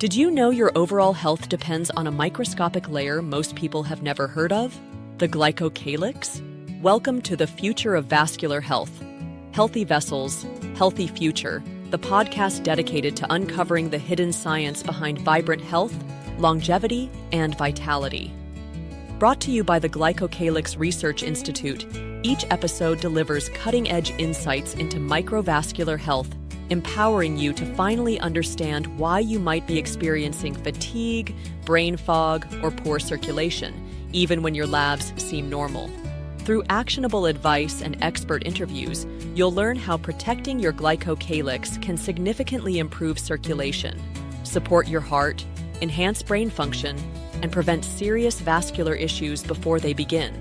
Did you know your overall health depends on a microscopic layer most people have never heard of? The glycocalyx? Welcome to the future of vascular health. Healthy vessels, healthy future, the podcast dedicated to uncovering the hidden science behind vibrant health, longevity, and vitality. Brought to you by the Glycocalyx Research Institute, each episode delivers cutting-edge insights into microvascular health, empowering you to finally understand why you might be experiencing fatigue, brain fog, or poor circulation, even when your labs seem normal. Through actionable advice and expert interviews, you'll learn how protecting your glycocalyx can significantly improve circulation, support your heart, enhance brain function, and prevent serious vascular issues before they begin.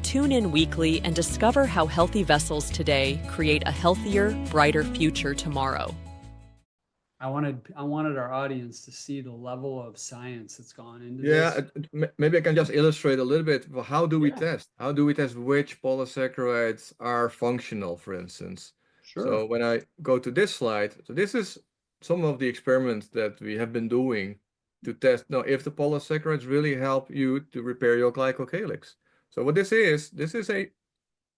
Tune in weekly and discover how healthy vessels today create a healthier, brighter future tomorrow. I wanted our audience to see the level of science that's gone into this. Maybe I can just illustrate a little bit. Well, how do we Yeah. test? How do we test which polysaccharides are functional, for instance? Sure. So when I go to this slide, so this is some of the experiments that we have been doing to test if the polysaccharides really help you to repair your glycocalyx. So what this is a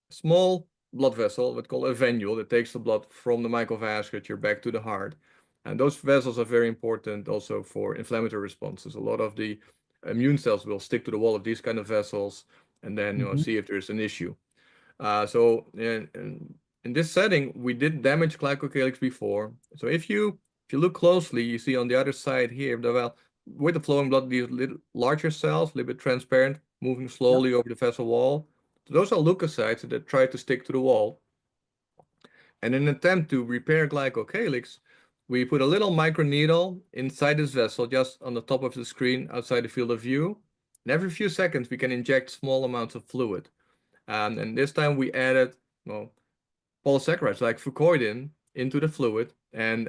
small blood vessel, what's called a venule, that takes the blood from the microvasculature back to the heart. And those vessels are very important also for inflammatory responses. A lot of the immune cells will stick to the wall of these kind of vessels and then see if there's an issue. So in this setting, we did damage glycocalyx before. So if you look closely, you see on the other side here, with the flowing blood, these little larger cells, a little bit transparent, moving slowly over the vessel wall. So those are leukocytes that try to stick to the wall. And in an attempt to repair glycocalyx, we put a little microneedle inside this vessel, just on the top of the screen, outside the field of view. And every few seconds, we can inject small amounts of fluid. And this time we added polysaccharides like fucoidan into the fluid and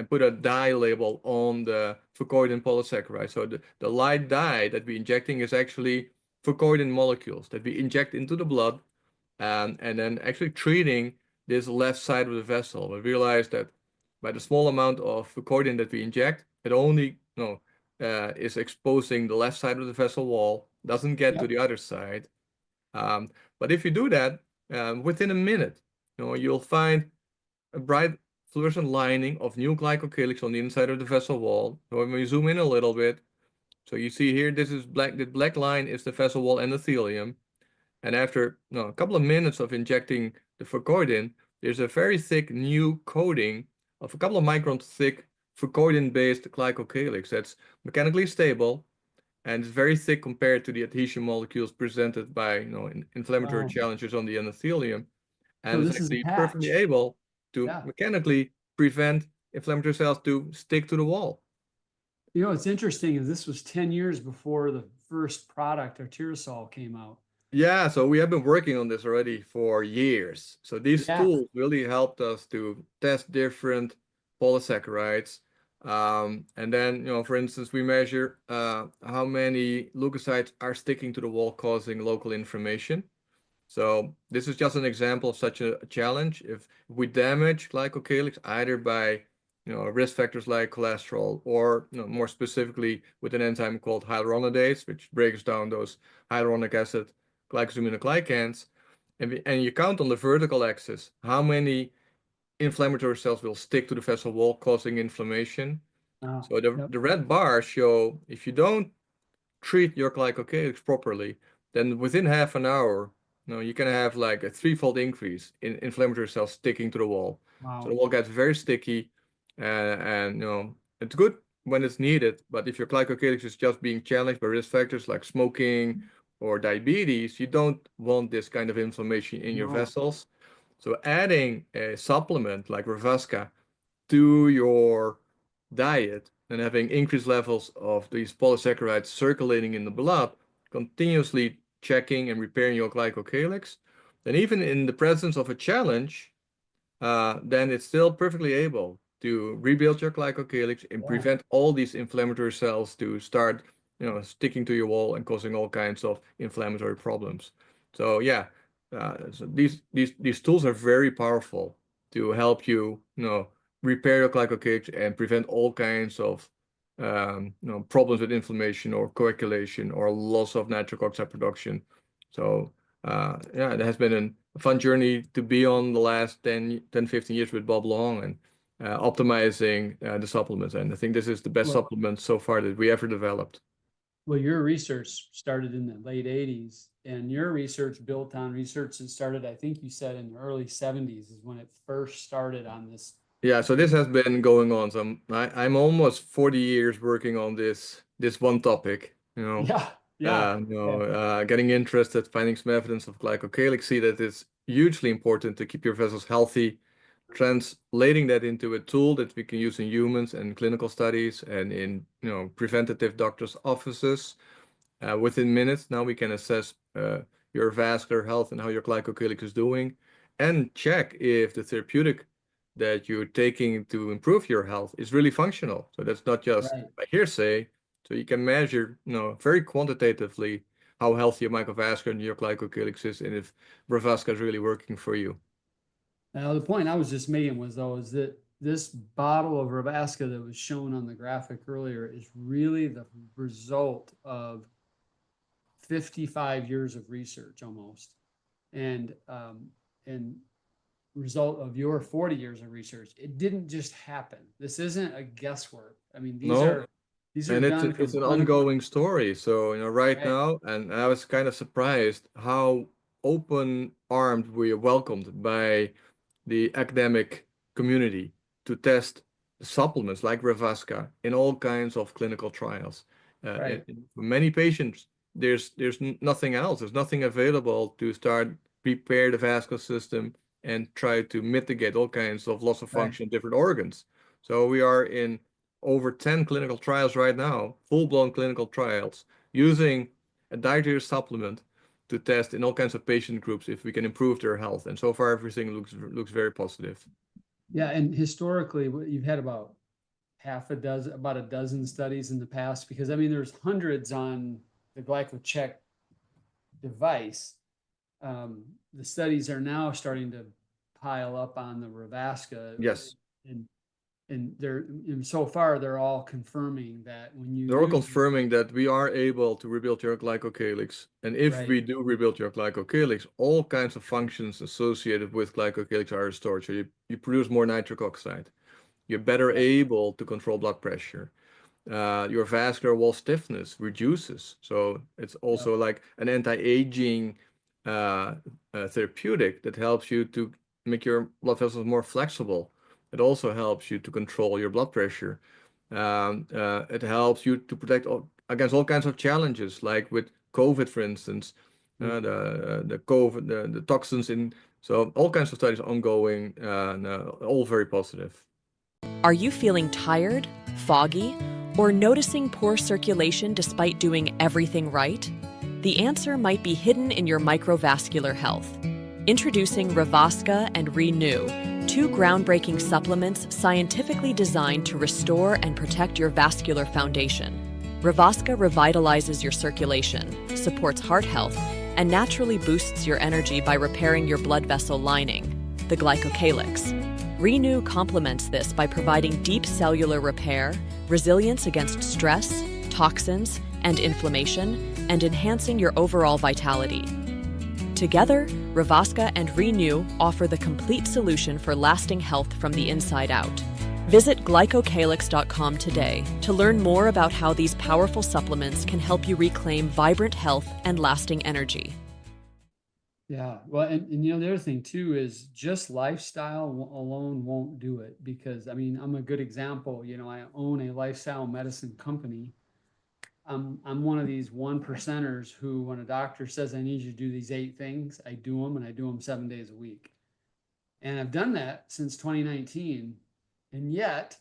put a dye label on the fucoidan polysaccharide. So the light dye that we're injecting is actually fucoidan molecules that we inject into the blood and then actually treating this left side of the vessel. We realized that by the small amount of fucoidan that we inject, it only is exposing the left side of the vessel wall, doesn't get to the other side. But if you do that, within a minute, you'll find a bright fluorescent lining of new glycocalyx on the inside of the vessel wall. So when we zoom in a little bit, so you see here, this is black. The black line is the vessel wall endothelium. And after a couple of minutes of injecting the fucoidan, there's a very thick new coating of a couple of microns thick fucoidan-based glycocalyx that's mechanically stable and it's very thick compared to the adhesion molecules presented by inflammatory challenges on the endothelium. And So it's this is a actually perfectly patch. able to mechanically prevent inflammatory cells to stick to the wall. What's interesting is this was 10 years before the first product, arterisol, came out. Yeah, so we have been working on this already for years. So these tools really helped us to test different polysaccharides. And then, for instance, we measure how many leukocytes are sticking to the wall causing local inflammation. So this is just an example of such a challenge. If we damage glycocalyx either by risk factors like cholesterol or more specifically with an enzyme called hyaluronidase, which breaks down those hyaluronic acid glycosaminoglycans, and you count on the vertical axis how many inflammatory cells will stick to the vessel wall causing inflammation. So the red bars show if you don't treat your glycocalyx properly, then within half an hour, you can have like a threefold increase in inflammatory cells sticking to the wall. So the wall gets very sticky, and it's good when it's needed, but if your glycocalyx is just being challenged by risk factors like smoking or diabetes, you don't want this kind of inflammation in your vessels. So adding a supplement like ReVasca to your diet and having increased levels of these polysaccharides circulating in the blood, continuously checking and repairing your glycocalyx, then even in the presence of a challenge, then it's still perfectly able to rebuild your glycocalyx and prevent all these inflammatory cells to start sticking to your wall and causing all kinds of inflammatory problems. So so these tools are very powerful to help you repair your glycocalyx and prevent all kinds of problems with inflammation or coagulation or loss of nitric oxide production. So yeah, it has been a fun journey to be on the last 10, 15 years with Bob Long and optimizing the supplements. And I think this is the best Well- supplement so far that we ever developed. Well, your research started in the late 80s, and your research built on research that started, I think you said, in the early 70s is when it first started on this. Yeah, so this has been going on. So I'm almost 40 years working on this one topic, getting interested, finding some evidence of glycocalyx, see that it's hugely important to keep your vessels healthy, translating that into a tool that we can use in humans and clinical studies and in preventative doctors' offices. Within minutes, now we can assess your vascular health and how your glycocalyx is doing, and check if the therapeutic that you're taking to improve your health is really functional. So that's not just by hearsay. So you can measure, very quantitatively how healthy your microvascular and your glycocalyx is, and if ReVasca is really working for you. Now, the point I was just making was, though, is that this bottle of ReVasca that was shown on the graphic earlier is really the result of 55 years of research almost, and result of your 40 years of research. It didn't just happen. This isn't a guesswork. I mean, these are done it's an from ongoing story. So right now, and I was kind of surprised how open-armed we are welcomed by the academic community to test supplements like ReVasca in all kinds of clinical trials. For many patients, there's nothing else. There's nothing available to start prepare the vascular system and try to mitigate all kinds of loss of function in different organs. So we are in over 10 clinical trials right now, full-blown clinical trials, using a dietary supplement to test in all kinds of patient groups if we can improve their health. And so far, everything looks very positive. Yeah, and historically, you've had about a dozen studies in the past, because I mean, there's hundreds on the GlycoCheck device. The studies are now starting to pile up on the ReVasca. Yes. And so far they're all confirming that they're all confirming that we are able to rebuild your glycocalyx, and if we do rebuild your glycocalyx, all kinds of functions associated with glycocalyx are restored. So you produce more nitric oxide, you're better able to control blood pressure, your vascular wall stiffness reduces. So it's also like an anti-aging therapeutic that helps you to make your blood vessels more flexible. It also helps you to control your blood pressure. It helps you to protect against all kinds of challenges, like with COVID, for instance, the COVID, the toxins in. So all kinds of studies ongoing, and all very positive. Are you feeling tired, foggy, or noticing poor circulation despite doing everything right? The answer might be hidden in your microvascular health. Introducing ReVasca and Renew, two groundbreaking supplements scientifically designed to restore and protect your vascular foundation. ReVasca revitalizes your circulation, supports heart health, and naturally boosts your energy by repairing your blood vessel lining, the glycocalyx. Renew complements this by providing deep cellular repair, resilience against stress, toxins, and inflammation, and enhancing your overall vitality. Together, ReVasca and Renew offer the complete solution for lasting health from the inside out. Visit glycocalyx.com today to learn more about how these powerful supplements can help you reclaim vibrant health and lasting energy. Yeah, well, and the other thing too is just lifestyle alone won't do it, because I mean, I'm a good example. I own a lifestyle medicine company. I'm one of these 1%ers who, when a doctor says I need you to do these 8 things, I do them, and I do them 7 days a week. And I've done that since 2019. And yet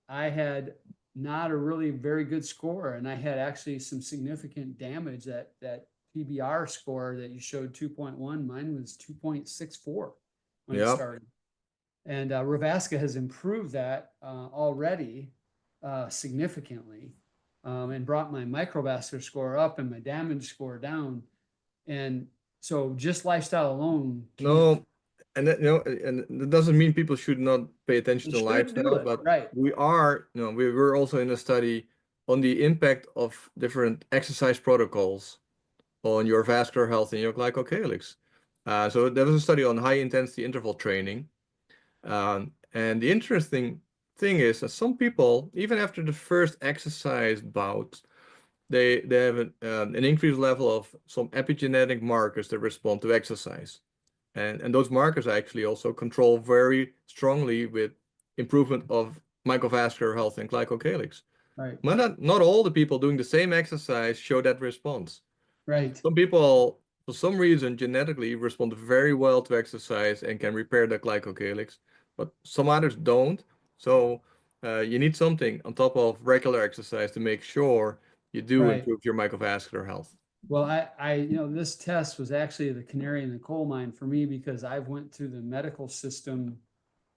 I had not a really very good score. And I had actually some significant damage. That PBR score that you showed 2.1, mine was 2.64 when it started. And ReVasca has improved that already significantly. And brought my microvascular score up and my damage score down. And so just lifestyle alone. And that doesn't mean people should not pay attention to lifestyle, but we are, we were also in a study on the impact of different exercise protocols on your vascular health and your glycocalyx. So there was a study on high intensity interval training. And the interesting thing is that some people, even after the first exercise bout, they have an increased level of some epigenetic markers that respond to exercise. And those markers actually also control very strongly with improvement of microvascular health and glycocalyx. Right. But not all the people doing the same exercise show that response. Right. Some people, for some reason, genetically respond very well to exercise and can repair the glycocalyx, but some others don't. So you need something on top of regular exercise to make sure you do Right. improve your microvascular health. Well, this test was actually the canary in the coal mine for me because I went through the medical system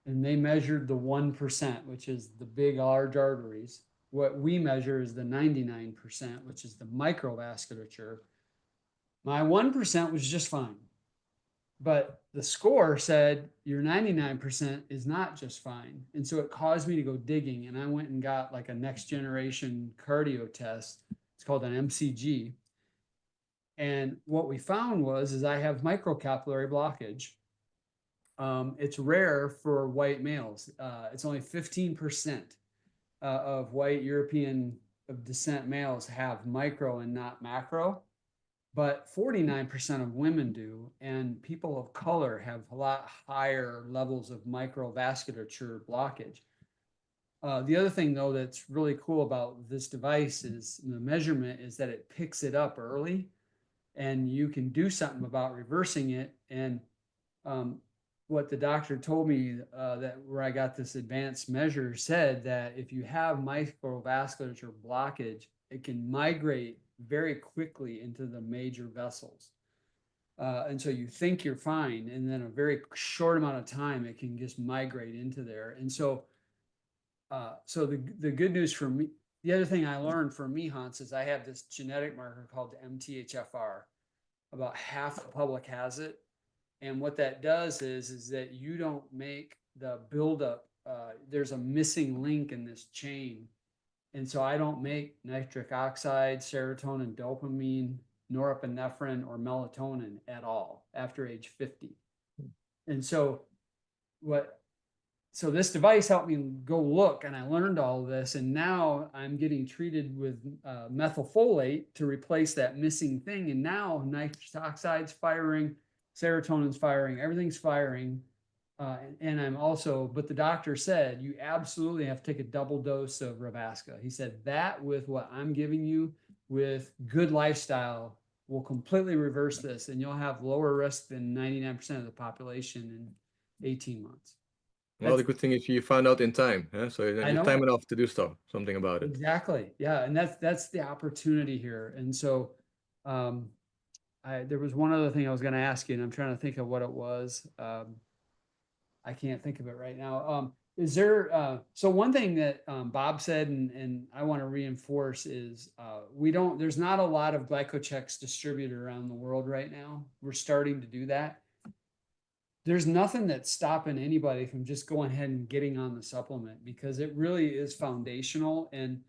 and they measured the 1%, which is the big, large arteries. What we measure is the 99%, which is the microvasculature. My 1% was just fine. But the score said your 99% is not just fine. And so it caused me to go digging. And I went and got like a next generation cardio test. It's called an MCG. And what we found is I have microcapillary blockage. It's rare for white males. It's only 15% of white European of descent males have micro and not macro, but 49% of women do. And people of color have a lot higher levels of microvasculature blockage. The other thing, though, that's really cool about this device is the measurement is that it picks it up early and you can do something about reversing it. And what the doctor told me that where I got this advanced measure said that if you have microvasculature blockage, it can migrate very quickly into the major vessels. And so you think you're fine, and then a very short amount of time, it can just migrate into there. And so, the good news for me, the other thing I learned from me, Hans, is I have this genetic marker called MTHFR. About half the public has it. And what that does is that you don't make the buildup. There's a missing link in this chain. And so I don't make nitric oxide, serotonin, dopamine, norepinephrine, or melatonin at all after age 50. And so this device helped me go look, and I learned all of this. And now I'm getting treated with methylfolate to replace that missing thing. And now nitric oxide's firing, serotonin's firing, everything's firing. And I'm also, but the doctor said, you absolutely have to take a double dose of ReVasca. He said that with what I'm giving you with good lifestyle will completely reverse this, and you'll have lower risk than 99% of the population in 18 months. Well, the good thing is you found out in time, so you have time enough to do something about it. Exactly. Yeah, and that's the opportunity here. And so there was one other thing I was going to ask you, and I'm trying to think of what it was. I can't think of it right now. Is there so one thing that Bob said, and I want to reinforce is there's not a lot of GlycoChecks distributed around the world right now. We're starting to do that. There's nothing that's stopping anybody from just going ahead and getting on the supplement because it really is foundational. And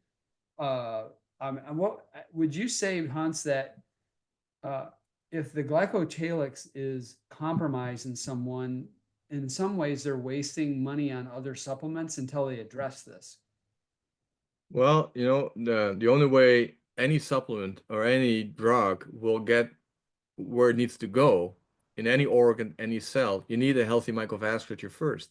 what would you say, Hans, that if the glycocalyx is compromised in someone, in some ways they're wasting money on other supplements until they address this? Well, the only way any supplement or any drug will get where it needs to go in any organ, any cell, you need a healthy microvasculature first.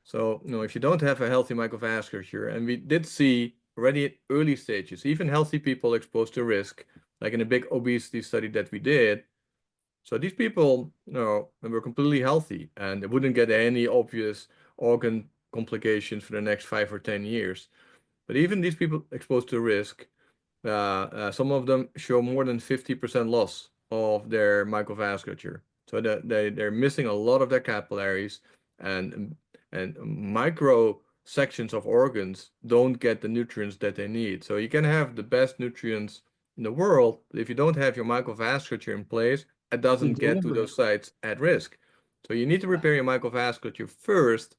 So, if you don't have a healthy microvasculature, and we did see already at early stages, even healthy people exposed to risk, like in a big obesity study that we did. So these people, were completely healthy and they wouldn't get any obvious organ complications for the next 5 or 10 years. But even these people exposed to risk, some of them show more than 50% loss of their microvasculature. So they're missing a lot of their capillaries, and micro sections of organs don't get the nutrients that they need. So you can have the best nutrients in the world, but if you don't have your microvasculature in place, it doesn't get to those sites at risk. So you need to repair your microvasculature first.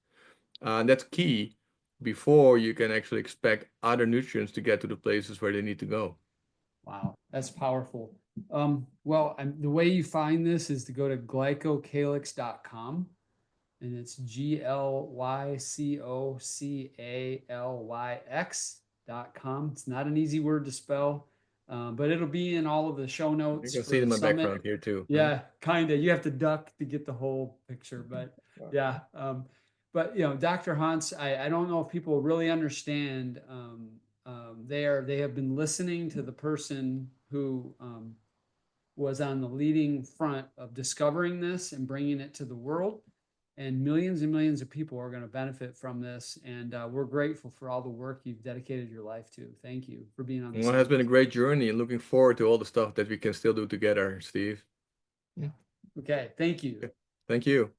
That's key. before you can actually expect other nutrients to get to the places where they need to go. Wow, that's powerful. Well, the way you find this is to go to glycocalyx.com, and it's GlycoCalyx.com. It's not an easy word to spell, but it'll be in all of the show notes. You can for see it in the my summit. background here too. Yeah, kind of. You have to duck to get the whole picture, but yeah. But Dr. Hans, I don't know if people really understand. They have been listening to the person who was on the leading front of discovering this and bringing it to the world, and millions of people are going to benefit from this. And we're grateful for all the work you've dedicated your life to. Thank you for being on this. Well, it has been a great journey, and looking forward to all the stuff that we can still do together, Steve. Okay, thank you. Thank you.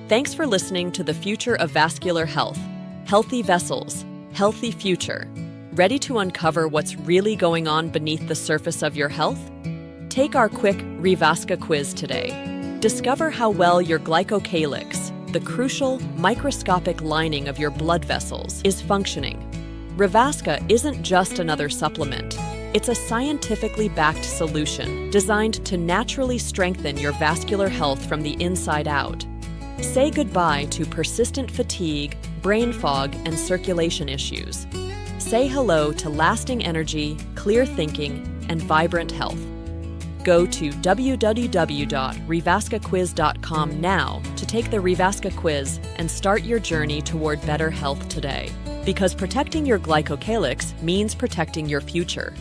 Thanks for listening to The Future of Vascular Health. Healthy vessels, healthy future. Ready to uncover what's really going on beneath the surface of your health? Take our quick ReVasca quiz today. Discover how well your glycocalyx, the crucial microscopic lining of your blood vessels, is functioning. ReVasca isn't just another supplement. It's a scientifically backed solution designed to naturally strengthen your vascular health from the inside out. Say goodbye to persistent fatigue, brain fog, and circulation issues. Say hello to lasting energy, clear thinking, and vibrant health. Go to www.revascaquiz.com now to take the ReVasca quiz and start your journey toward better health today. Because protecting your glycocalyx means protecting your future.